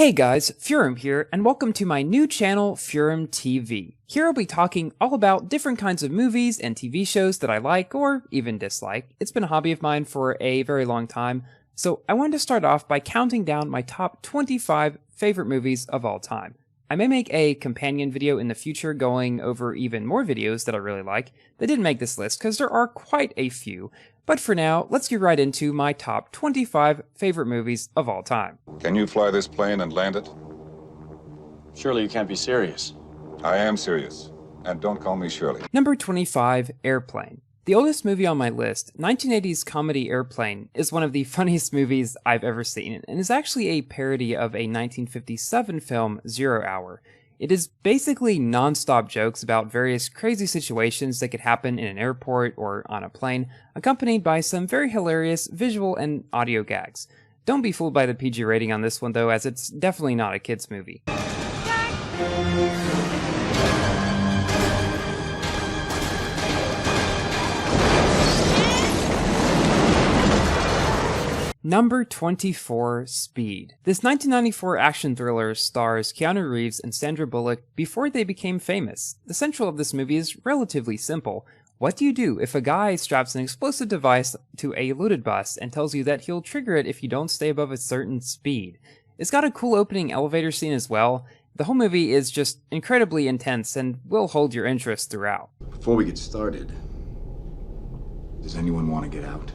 Hey guys, feuerrm here, and welcome to my new channel, feuerrmTV. Here I'll be talking all about different kinds of movies and TV shows that I like or even dislike. It's been a hobby of mine for a very long time, so I wanted to start off by counting down my top 25 favorite movies of all time. I may make a companion video in the future going over even more videos that I really like that didn't make this list because there are quite a few. But for now, let's get right into my top 25 favorite movies of all time. Can you fly this plane and land it? Surely you can't be serious. I am serious. And don't call me Shirley. Number 25, Airplane. The oldest movie on my list, 1980s comedy Airplane, is one of the funniest movies I've ever seen, and is actually a parody of a 1957 film, 0 Hour. It is basically non-stop jokes about various crazy situations that could happen in an airport or on a plane, accompanied by some very hilarious visual and audio gags. Don't be fooled by the PG rating on this one though, as it's definitely not a kids movie. Number 24, Speed. This 1994 action thriller stars Keanu Reeves and Sandra Bullock before they became famous. The central of this movie is relatively simple. What do you do if a guy straps an explosive device to a loaded bus and tells you that he'll trigger it if you don't stay above a certain speed? It's got a cool opening elevator scene as well. The whole movie is just incredibly intense and will hold your interest throughout. Before we get started, does anyone want to get out?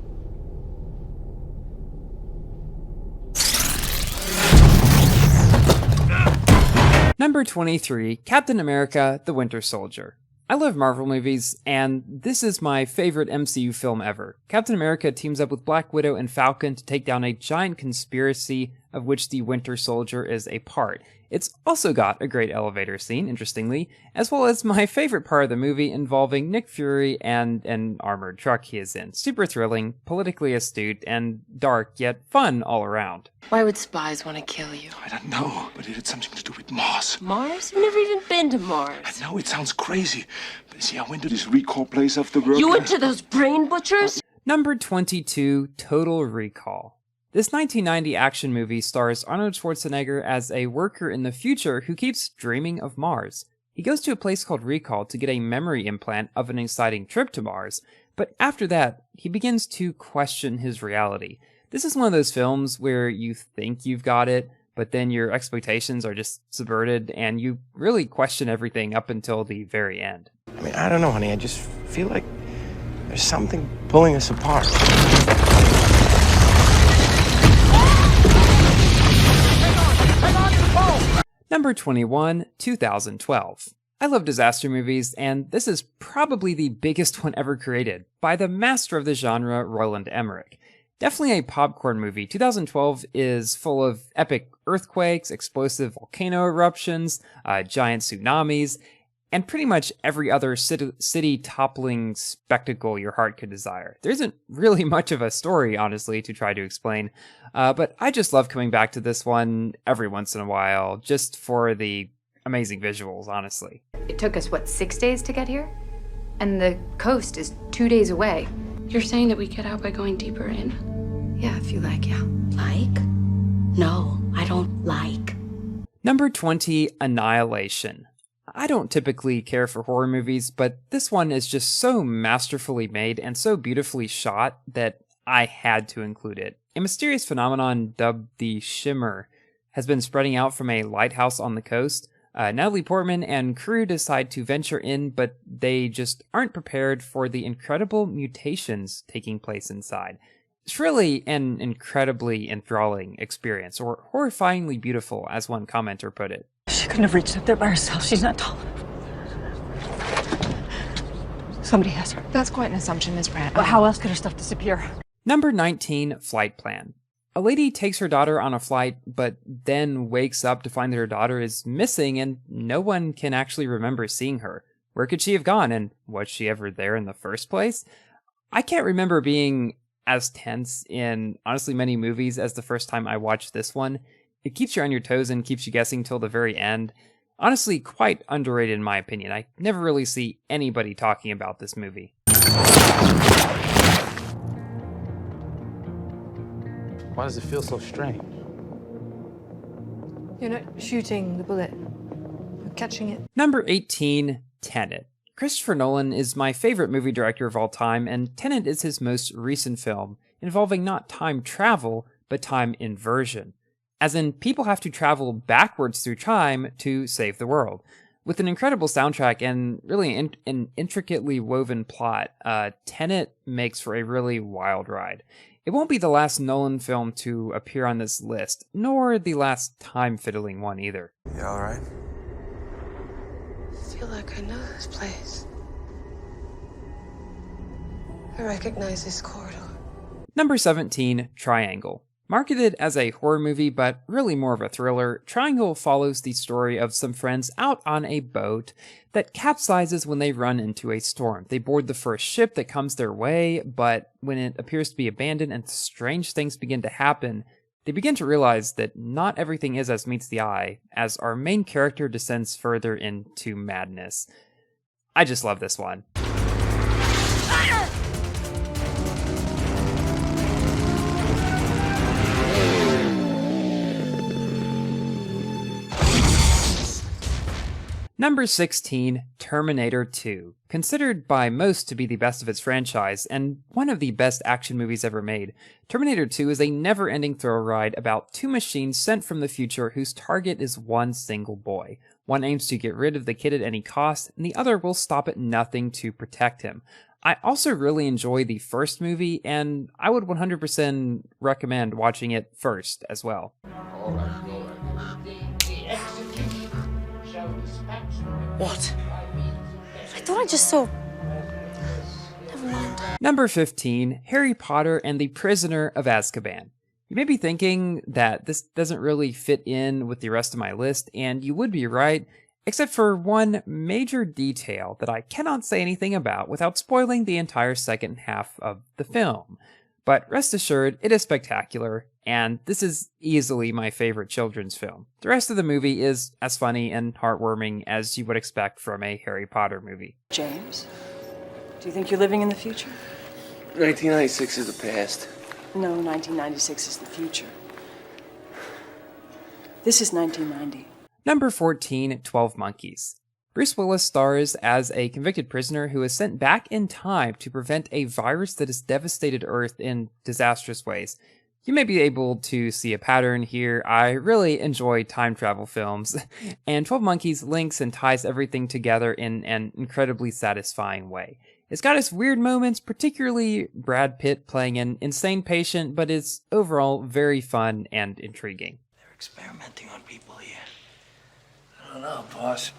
Number 23, Captain America: The Winter Soldier. I love Marvel movies, and this is my favorite MCU film ever. Captain America teams up with Black Widow and Falcon to take down a giant conspiracy of which the Winter Soldier is a part. It's also got a great elevator scene, interestingly, as well as my favorite part of the movie involving Nick Fury and an armored truck he is in. Super thrilling, politically astute, and dark, yet fun all around. Why would spies want to kill you? I don't know, but it had something to do with Mars. Mars? You've never even been to Mars. I know it sounds crazy, but see, I went to this recall place after work. You went to those brain butchers? Number 22, Total Recall. This 1990 action movie stars Arnold Schwarzenegger as a worker in the future who keeps dreaming of Mars. He goes to a place called Recall to get a memory implant of an exciting trip to Mars, but after that, he begins to question his reality. This is one of those films where you think you've got it, but then your expectations are just subverted, and you really question everything up until the very end. I mean, I don't know, honey. I just feel like there's something pulling us apart. Number 21, 2012. I love disaster movies, and this is probably the biggest one ever created, by the master of the genre, Roland Emmerich. Definitely a popcorn movie, 2012 is full of epic earthquakes, explosive volcano eruptions, giant tsunamis, and pretty much every other city-toppling spectacle your heart could desire. There isn't really much of a story, honestly, to try to explain, but I just love coming back to this one every once in a while, just for the amazing visuals, honestly. It took us, what, 6 days to get here? And the coast is 2 days away. You're saying that we get out by going deeper in? Yeah, if you like, yeah. Like? No, I don't like. Number 20, Annihilation. I don't typically care for horror movies, but this one is just so masterfully made and so beautifully shot that I had to include it. A mysterious phenomenon dubbed the Shimmer has been spreading out from a lighthouse on the coast. Natalie Portman and crew decide to venture in, but they just aren't prepared for the incredible mutations taking place inside. It's really an incredibly enthralling experience, or horrifyingly beautiful, as one commenter put it. She couldn't have reached up there by herself. She's not tall enough. Somebody has her. That's quite an assumption, Miss Pratt. But how else could her stuff disappear? Number 19, Flightplan. A lady takes her daughter on a flight, but then wakes up to find that her daughter is missing and no one can actually remember seeing her. Where could she have gone, and was she ever there in the first place? I can't remember being as tense in, honestly, many movies as the first time I watched this one. It keeps you on your toes and keeps you guessing till the very end. Honestly, quite underrated in my opinion. I never really see anybody talking about this movie. Why does it feel so strange? You're not shooting the bullet. You're catching it. Number 18, Tenet. Christopher Nolan is my favorite movie director of all time, and Tenet is his most recent film, involving not time travel, but time inversion. As in, people have to travel backwards through time to save the world. With an incredible soundtrack and really an intricately woven plot, Tenet makes for a really wild ride. It won't be the last Nolan film to appear on this list, nor the last time-fiddling one either. You alright? I feel like I know this place. I recognize this corridor. Number 17, Triangle. Marketed as a horror movie, but really more of a thriller, Triangle follows the story of some friends out on a boat that capsizes when they run into a storm. They board the first ship that comes their way, but when it appears to be abandoned and strange things begin to happen, they begin to realize that not everything is as meets the eye, as our main character descends further into madness. I just love this one. Number 16, Terminator 2. Considered by most to be the best of its franchise, and one of the best action movies ever made, Terminator 2 is a never-ending thrill ride about two machines sent from the future whose target is one single boy. One aims to get rid of the kid at any cost, and the other will stop at nothing to protect him. I also really enjoy the first movie, and I would 100% recommend watching it first as well. What? I thought I just saw... Never mind. Number 15, Harry Potter and the Prisoner of Azkaban. You may be thinking that this doesn't really fit in with the rest of my list, and you would be right, except for one major detail that I cannot say anything about without spoiling the entire second half of the film. But rest assured, it is spectacular, and this is easily my favorite children's film. The rest of the movie is as funny and heartwarming as you would expect from a Harry Potter movie. James, do you think you're living in the future? 1996 is the past. No, 1996 is the future. This is 1990. Number 14, 12 Monkeys. Bruce Willis stars as a convicted prisoner who is sent back in time to prevent a virus that has devastated Earth in disastrous ways. You may be able to see a pattern here. I really enjoy time travel films, and 12 Monkeys links and ties everything together in an incredibly satisfying way. It's got its weird moments, particularly Brad Pitt playing an insane patient, but it's overall very fun and intriguing. They're experimenting on people here. I don't know, boss.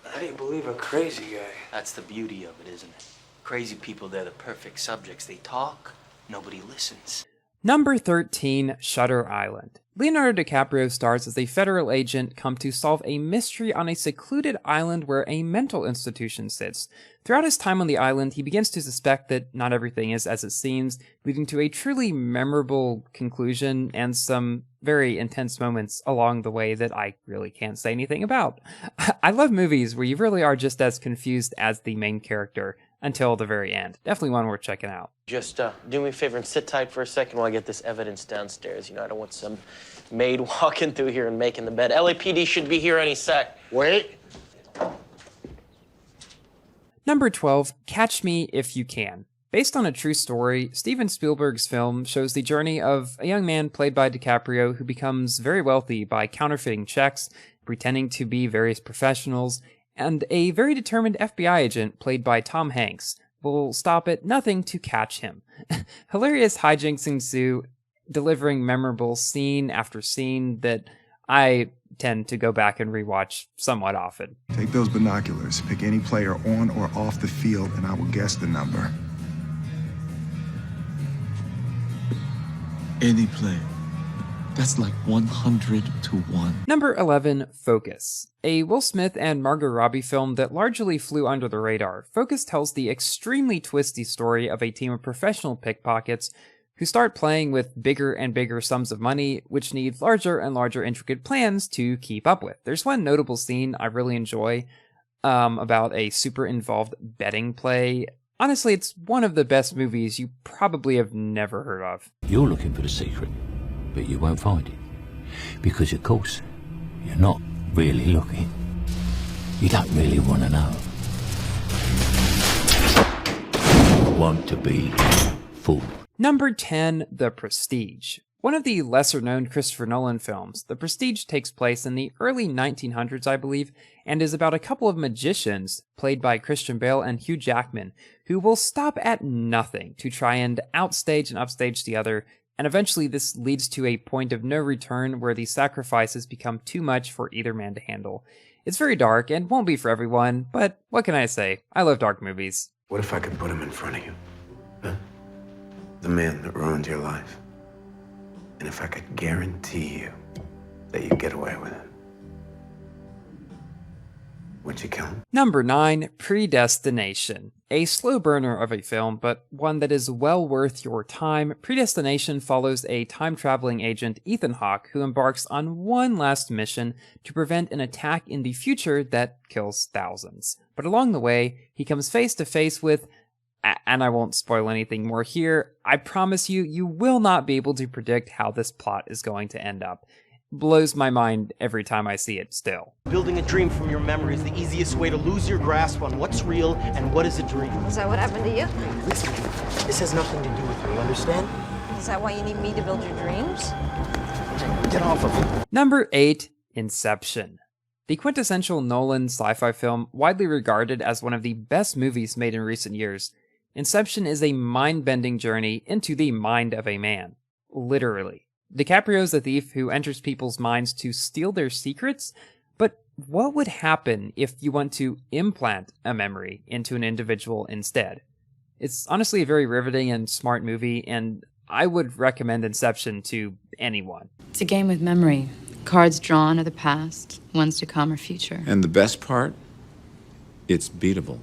How do you believe a crazy guy? That's the beauty of it, isn't it? Crazy people, they're the perfect subjects. They talk, nobody listens. Number 13, Shutter Island. Leonardo DiCaprio stars as a federal agent come to solve a mystery on a secluded island where a mental institution sits. Throughout his time on the island, he begins to suspect that not everything is as it seems, leading to a truly memorable conclusion and some very intense moments along the way that I really can't say anything about. I love movies where you really are just as confused as the main character until the very end. Definitely one worth checking out. Just do me a favor and sit tight for a second while I get this evidence downstairs. You know, I don't want some maid walking through here and making the bed. LAPD should be here any sec. Wait. Number 12, Catch Me If You Can. Based on a true story, Steven Spielberg's film shows the journey of a young man played by DiCaprio who becomes very wealthy by counterfeiting checks, pretending to be various professionals, and a very determined FBI agent played by Tom Hanks will stop at nothing to catch him. Hilarious hijinks ensue, delivering memorable scene after scene that I tend to go back and rewatch somewhat often. Take those binoculars, pick any player on or off the field, and I will guess the number. Any player. That's like 100 to 1. Number 11, Focus. A Will Smith and Margot Robbie film that largely flew under the radar. Focus tells the extremely twisty story of a team of professional pickpockets who start playing with bigger and bigger sums of money, which need larger and larger intricate plans to keep up with. There's one notable scene I really enjoy about a super involved betting play. Honestly, it's one of the best movies you probably have never heard of. You're looking for the secret, but you won't find it. Because, of course, you're not really looking. You don't really want to know. You want to be fooled. Number 10, The Prestige. One of the lesser-known Christopher Nolan films, The Prestige takes place in the early 1900s, I believe, and is about a couple of magicians, played by Christian Bale and Hugh Jackman, who will stop at nothing to try and outstage and upstage the other, and eventually this leads to a point of no return where the sacrifices become too much for either man to handle. It's very dark and won't be for everyone, but what can I say? I love dark movies. What if I could put him in front of you? Huh? The man that ruined your life. And if I could guarantee you that you'd get away with it, would you kill him? Number 9, Predestination. A slow burner of a film, but one that is well worth your time. Predestination follows a time-traveling agent, Ethan Hawke, who embarks on one last mission to prevent an attack in the future that kills thousands. But along the way, he comes face to face with, and I won't spoil anything more here, I promise you, you will not be able to predict how this plot is going to end up. Blows my mind every time I see it still. Building a dream from your memory is the easiest way to lose your grasp on what's real and what is a dream. Is that what happened to you? Listen, this has nothing to do with me, you understand? Is that why you need me to build your dreams? Get off of me. Number 8, Inception. The quintessential Nolan sci-fi film, widely regarded as one of the best movies made in recent years, Inception is a mind-bending journey into the mind of a man. Literally. DiCaprio's a thief who enters people's minds to steal their secrets, but what would happen if you want to implant a memory into an individual instead? It's honestly a very riveting and smart movie, and I would recommend Inception to anyone. It's a game with memory. Cards drawn are the past, ones to come are future. And the best part? It's beatable.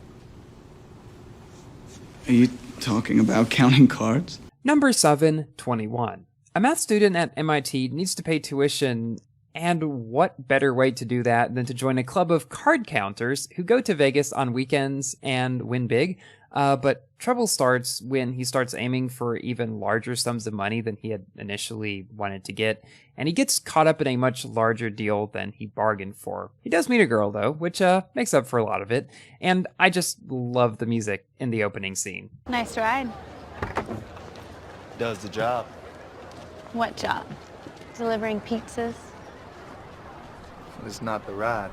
Are you talking about counting cards? Number 7, 21. A math student at MIT needs to pay tuition, and what better way to do that than to join a club of card counters who go to Vegas on weekends and win big, but trouble starts when he starts aiming for even larger sums of money than he had initially wanted to get, and he gets caught up in a much larger deal than he bargained for. He does meet a girl, though, which makes up for a lot of it, and I just love the music in the opening scene. Nice ride. Does the job. What job? Delivering pizzas? It's not the ride.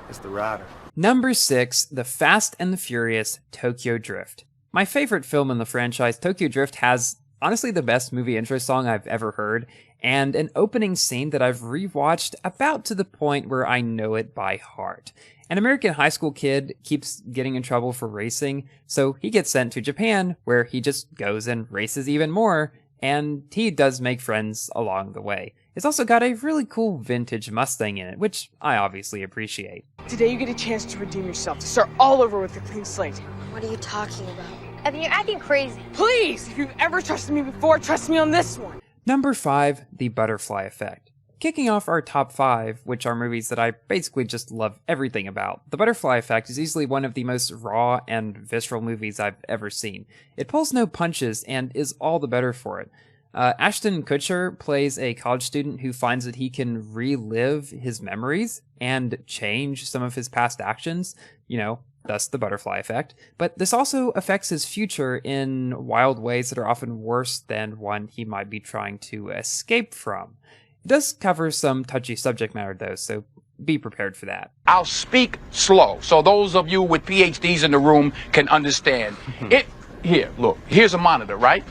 It's the rider. Number 6, The Fast and the Furious Tokyo Drift. My favorite film in the franchise, Tokyo Drift, has honestly the best movie intro song I've ever heard, and an opening scene that I've rewatched about to the point where I know it by heart. An American high school kid keeps getting in trouble for racing, so he gets sent to Japan, where he just goes and races even more, and he does make friends along the way. It's also got a really cool vintage Mustang in it, which I obviously appreciate. Today you get a chance to redeem yourself, to start all over with a clean slate. What are you talking about? Evan, you're acting crazy. Please, if you've ever trusted me before, trust me on this one. Number 5, The Butterfly Effect. Kicking off our top 5, which are movies that I basically just love everything about, The Butterfly Effect is easily one of the most raw and visceral movies I've ever seen. It pulls no punches and is all the better for it. Ashton Kutcher plays a college student who finds that he can relive his memories and change some of his past actions, thus the butterfly effect. But this also affects his future in wild ways that are often worse than one he might be trying to escape from. It does cover some touchy subject matter though, so be prepared for that. I'll speak slow so those of you with PhDs in the room can understand. Here, look, here's a monitor, right?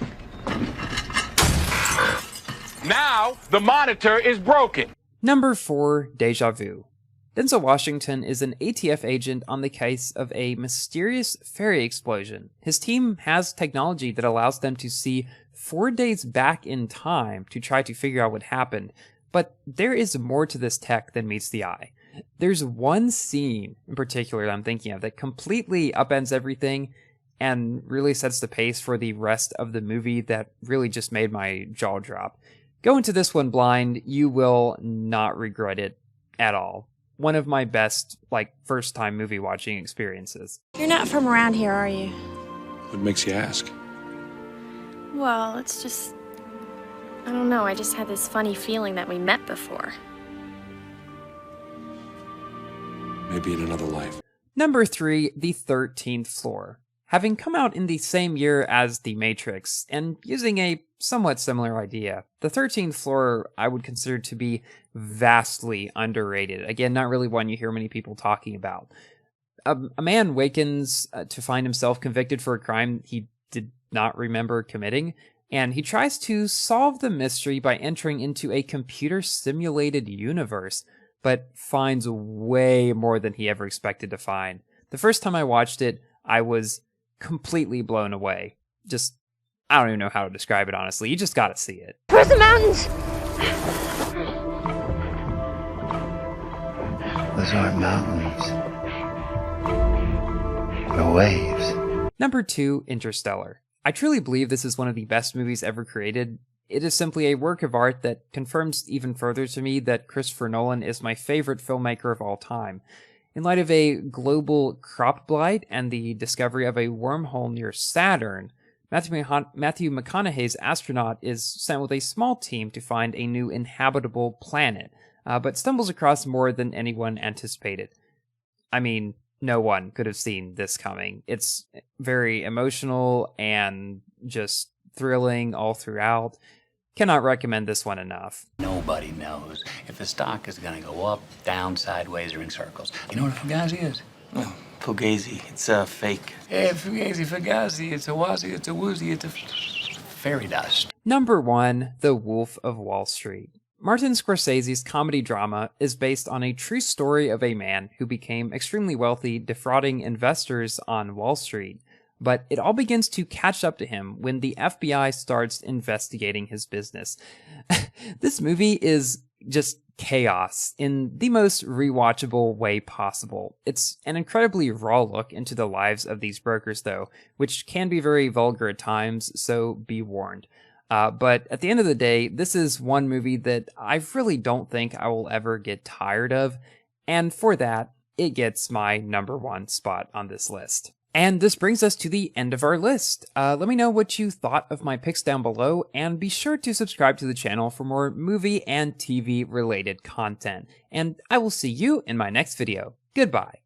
Now, the monitor is broken. Number 4, Deja Vu. Denzel Washington is an ATF agent on the case of a mysterious ferry explosion. His team has technology that allows them to see 4 days back in time to try to figure out what happened, but there is more to this tech than meets the eye. There's one scene in particular that I'm thinking of that completely upends everything and really sets the pace for the rest of the movie that really just made my jaw drop. Go into this one blind, you will not regret it at all. One of my best, first-time movie watching experiences. You're not from around here, are you? What makes you ask? Well, it's just... I don't know, I just had this funny feeling that we met before. Maybe in another life. Number 3, The 13th Floor. Having come out in the same year as The Matrix, and using a somewhat similar idea, The 13th Floor I would consider to be vastly underrated. Again, not really one you hear many people talking about. A man wakens to find himself convicted for a crime he did not remember committing, and he tries to solve the mystery by entering into a computer-simulated universe, but finds way more than he ever expected to find. The first time I watched it, I was completely blown away. I don't even know how to describe it, honestly. You just gotta see it. Where's the mountains? Those aren't mountains. They're waves. Number 2, Interstellar. I truly believe this is one of the best movies ever created. It is simply a work of art that confirms even further to me that Christopher Nolan is my favorite filmmaker of all time. In light of a global crop blight and the discovery of a wormhole near Saturn, Matthew McConaughey's astronaut is sent with a small team to find a new inhabitable planet, but stumbles across more than anyone anticipated. I mean, no one could have seen this coming. It's very emotional and just thrilling all throughout. Cannot recommend this one enough. Nobody knows if the stock is going to go up, down, sideways, or in circles. You know what a fugazi is? Oh, Fugazi. It's fake. Yeah, fugazi, fugazi. It's a wazi, it's a woozy, it's a fairy dust. Number 1, The Wolf of Wall Street. Martin Scorsese's comedy drama is based on a true story of a man who became extremely wealthy defrauding investors on Wall Street. But it all begins to catch up to him when the FBI starts investigating his business. This movie is just chaos in the most rewatchable way possible. It's an incredibly raw look into the lives of these brokers, though, which can be very vulgar at times, so be warned. But at the end of the day, this is one movie that I really don't think I will ever get tired of, and for that, it gets my number 1 spot on this list. And this brings us to the end of our list. Let me know what you thought of my picks down below, and be sure to subscribe to the channel for more movie and TV related content. And I will see you in my next video. Goodbye.